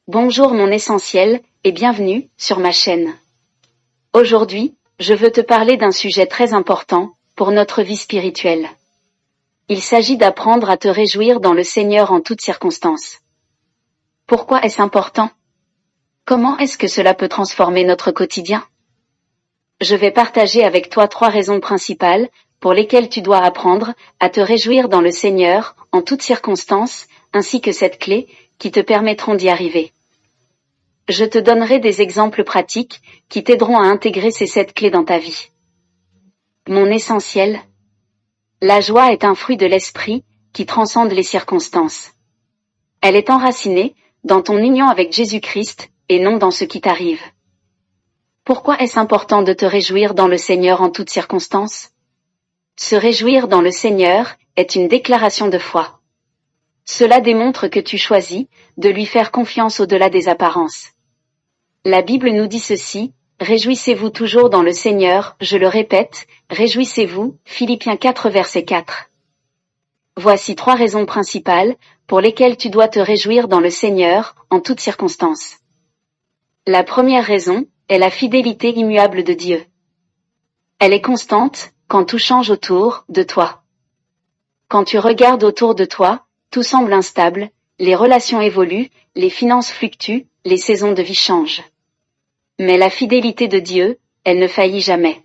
Bonjour mon essentiel, et bienvenue sur ma chaîne. Aujourd'hui, je veux te parler d'un sujet très important pour notre vie spirituelle. Il s'agit d'apprendre à te réjouir dans le Seigneur en toutes circonstances. Pourquoi est-ce important? Comment est-ce que cela peut transformer notre quotidien? Je vais partager avec toi 3 raisons principales pour lesquelles tu dois apprendre à te réjouir dans le Seigneur en toutes circonstances, ainsi que cette clé qui te permettront d'y arriver. Je te donnerai des exemples pratiques qui t'aideront à intégrer ces 7 clés dans ta vie. Mon essentiel. La joie est un fruit de l'esprit qui transcende les circonstances. Elle est enracinée dans ton union avec Jésus-Christ et non dans ce qui t'arrive. Pourquoi est-ce important de te réjouir dans le Seigneur en toutes circonstances? Se réjouir dans le Seigneur est une déclaration de foi. Cela démontre que tu choisis de lui faire confiance au-delà des apparences. La Bible nous dit ceci, « Réjouissez-vous toujours dans le Seigneur », je le répète, « Réjouissez-vous », Philippiens 4 verset 4. Voici 3 raisons principales pour lesquelles tu dois te réjouir dans le Seigneur en toutes circonstances. La première raison est la fidélité immuable de Dieu. Elle est constante quand tout change autour de toi. Quand tu regardes autour de toi, tout semble instable, les relations évoluent, les finances fluctuent, les saisons de vie changent. Mais la fidélité de Dieu, elle ne faillit jamais.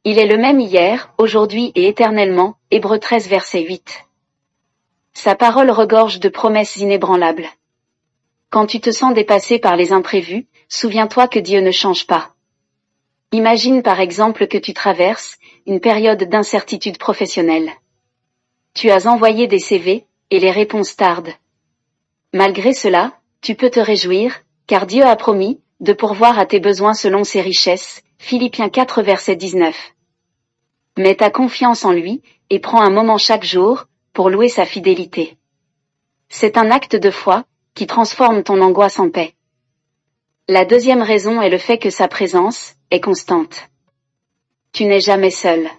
Il est le même hier, aujourd'hui et éternellement, Hébreux 13 verset 8. Sa parole regorge de promesses inébranlables. Quand tu te sens dépassé par les imprévus, souviens-toi que Dieu ne change pas. Imagine par exemple que tu traverses une période d'incertitude professionnelle. Tu as envoyé des CV, et les réponses tardent. Malgré cela, tu peux te réjouir, car Dieu a promis de pourvoir à tes besoins selon ses richesses, Philippiens 4 verset 19. Mets ta confiance en lui, et prends un moment chaque jour, pour louer sa fidélité. C'est un acte de foi, qui transforme ton angoisse en paix. La deuxième raison est le fait que sa présence est constante. Tu n'es jamais seul.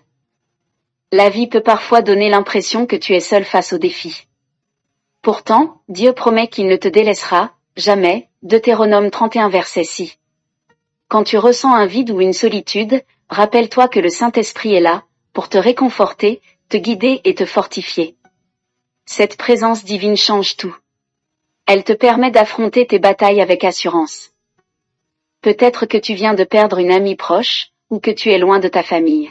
La vie peut parfois donner l'impression que tu es seul face aux défis. Pourtant, Dieu promet qu'il ne te délaissera jamais, Deutéronome 31 verset 6. Quand tu ressens un vide ou une solitude, rappelle-toi que le Saint-Esprit est là, pour te réconforter, te guider et te fortifier. Cette présence divine change tout. Elle te permet d'affronter tes batailles avec assurance. Peut-être que tu viens de perdre une amie proche, ou que tu es loin de ta famille.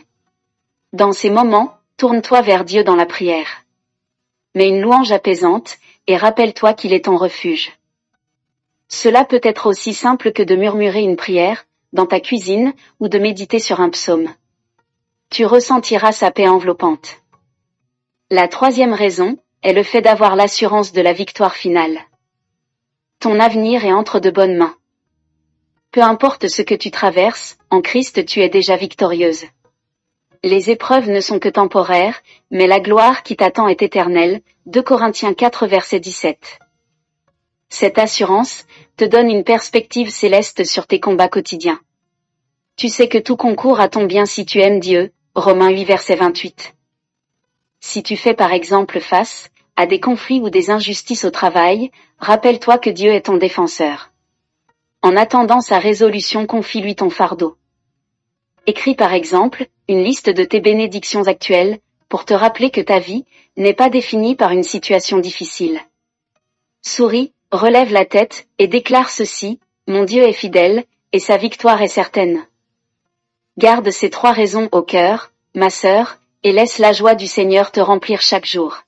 Dans ces moments, tourne-toi vers Dieu dans la prière. Mets une louange apaisante, et rappelle-toi qu'il est ton refuge. Cela peut être aussi simple que de murmurer une prière, dans ta cuisine, ou de méditer sur un psaume. Tu ressentiras sa paix enveloppante. La troisième raison est le fait d'avoir l'assurance de la victoire finale. Ton avenir est entre de bonnes mains. Peu importe ce que tu traverses, en Christ tu es déjà victorieuse. Les épreuves ne sont que temporaires, mais la gloire qui t'attend est éternelle, 2 Corinthiens 4 verset 17. Cette assurance te donne une perspective céleste sur tes combats quotidiens. Tu sais que tout concourt à ton bien si tu aimes Dieu, Romains 8 verset 28. Si tu fais par exemple face à des conflits ou des injustices au travail, rappelle-toi que Dieu est ton défenseur. En attendant sa résolution, confie-lui ton fardeau. Écris par exemple une liste de tes bénédictions actuelles pour te rappeler que ta vie n'est pas définie par une situation difficile. Souris, relève la tête et déclare ceci, mon Dieu est fidèle et sa victoire est certaine. Garde ces 3 raisons au cœur, ma sœur, et laisse la joie du Seigneur te remplir chaque jour.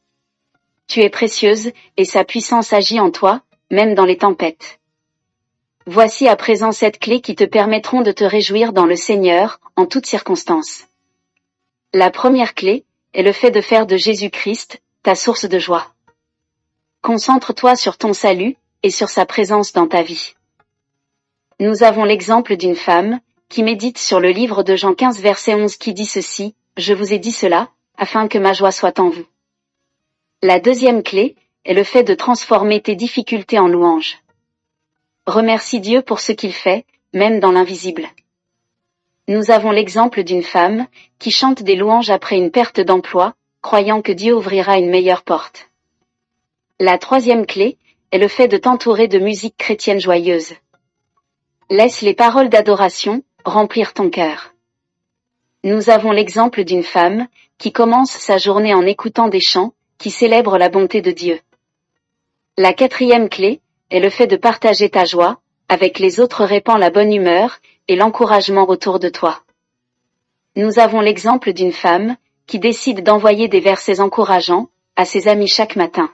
Tu es précieuse et sa puissance agit en toi, même dans les tempêtes. Voici à présent 7 clés qui te permettront de te réjouir dans le Seigneur, en toutes circonstances. La première clé est le fait de faire de Jésus-Christ ta source de joie. Concentre-toi sur ton salut et sur sa présence dans ta vie. Nous avons l'exemple d'une femme qui médite sur le livre de Jean 15 verset 11 qui dit ceci, « Je vous ai dit cela, afin que ma joie soit en vous. » La deuxième clé est le fait de transformer tes difficultés en louanges. Remercie Dieu pour ce qu'il fait, même dans l'invisible. Nous avons l'exemple d'une femme qui chante des louanges après une perte d'emploi, croyant que Dieu ouvrira une meilleure porte. La troisième clé est le fait de t'entourer de musique chrétienne joyeuse. Laisse les paroles d'adoration remplir ton cœur. Nous avons l'exemple d'une femme qui commence sa journée en écoutant des chants qui célèbrent la bonté de Dieu. La quatrième clé est le fait de partager ta joie, avec les autres répand la bonne humeur et l'encouragement autour de toi. Nous avons l'exemple d'une femme qui décide d'envoyer des versets encourageants à ses amis chaque matin.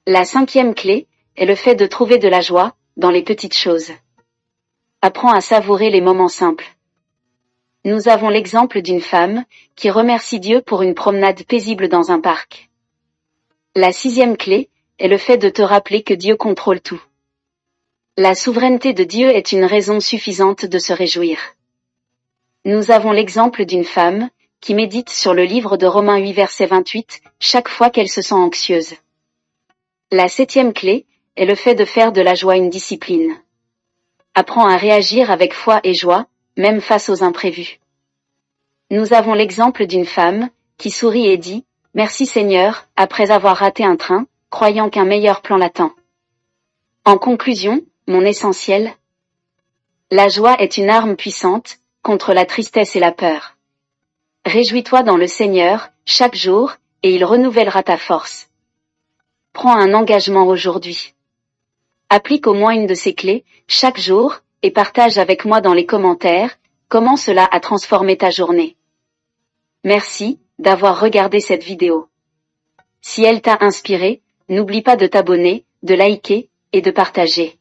La cinquième clé est le fait de trouver de la joie dans les petites choses. Apprends à savourer les moments simples. Nous avons l'exemple d'une femme qui remercie Dieu pour une promenade paisible dans un parc. La sixième clé est le fait de te rappeler que Dieu contrôle tout. La souveraineté de Dieu est une raison suffisante de se réjouir. Nous avons l'exemple d'une femme qui médite sur le livre de Romains 8 verset 28 chaque fois qu'elle se sent anxieuse. La septième clé est le fait de faire de la joie une discipline. Apprends à réagir avec foi et joie, même face aux imprévus. Nous avons l'exemple d'une femme qui sourit et dit « Merci Seigneur » après avoir raté un train, croyant qu'un meilleur plan l'attend. En conclusion, mon essentiel, la joie est une arme puissante contre la tristesse et la peur. Réjouis-toi dans le Seigneur chaque jour et il renouvellera ta force. Prends un engagement aujourd'hui. Applique au moins une de ces clés chaque jour et partage avec moi dans les commentaires comment cela a transformé ta journée. Merci d'avoir regardé cette vidéo. Si elle t'a inspiré, n'oublie pas de t'abonner, de liker et de partager.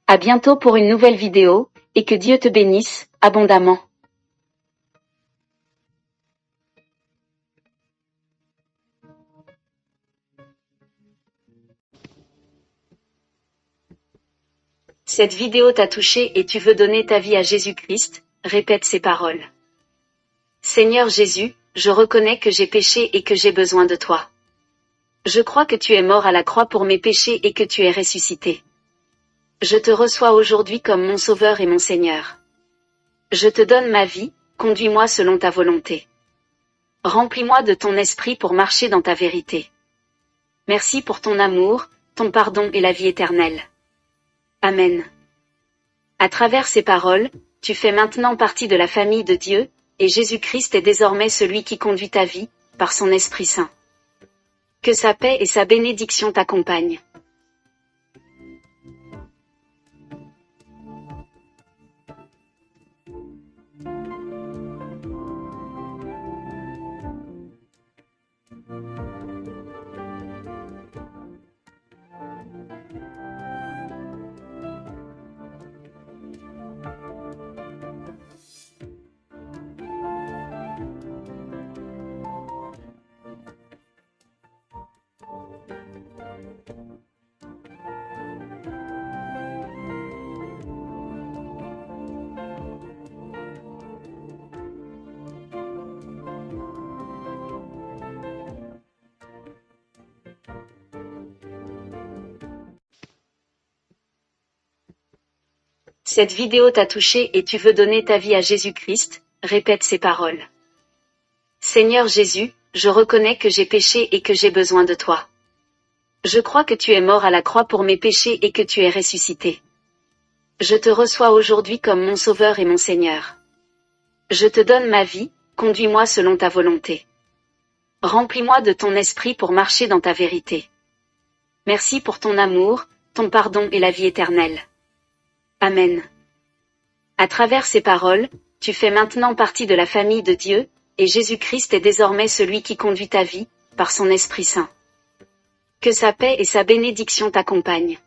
À bientôt pour une nouvelle vidéo et que Dieu te bénisse abondamment. Cette vidéo t'a touché et tu veux donner ta vie à Jésus-Christ, répète ces paroles. Seigneur Jésus, je reconnais que j'ai péché et que j'ai besoin de toi. Je crois que tu es mort à la croix pour mes péchés et que tu es ressuscité. Je te reçois aujourd'hui comme mon Sauveur et mon Seigneur. Je te donne ma vie, conduis-moi selon ta volonté. Remplis-moi de ton esprit pour marcher dans ta vérité. Merci pour ton amour, ton pardon et la vie éternelle. Amen. À travers ces paroles, tu fais maintenant partie de la famille de Dieu, et Jésus-Christ est désormais celui qui conduit ta vie, par son Esprit Saint. Que sa paix et sa bénédiction t'accompagnent. Cette vidéo t'a touché et tu veux donner ta vie à Jésus-Christ, répète ces paroles. Seigneur Jésus, je reconnais que j'ai péché et que j'ai besoin de toi. Je crois que tu es mort à la croix pour mes péchés et que tu es ressuscité. Je te reçois aujourd'hui comme mon Sauveur et mon Seigneur. Je te donne ma vie, conduis-moi selon ta volonté. Remplis-moi de ton esprit pour marcher dans ta vérité. Merci pour ton amour, ton pardon et la vie éternelle. Amen. À travers ces paroles, tu fais maintenant partie de la famille de Dieu, et Jésus-Christ est désormais celui qui conduit ta vie, par son Esprit Saint. Que sa paix et sa bénédiction t'accompagnent.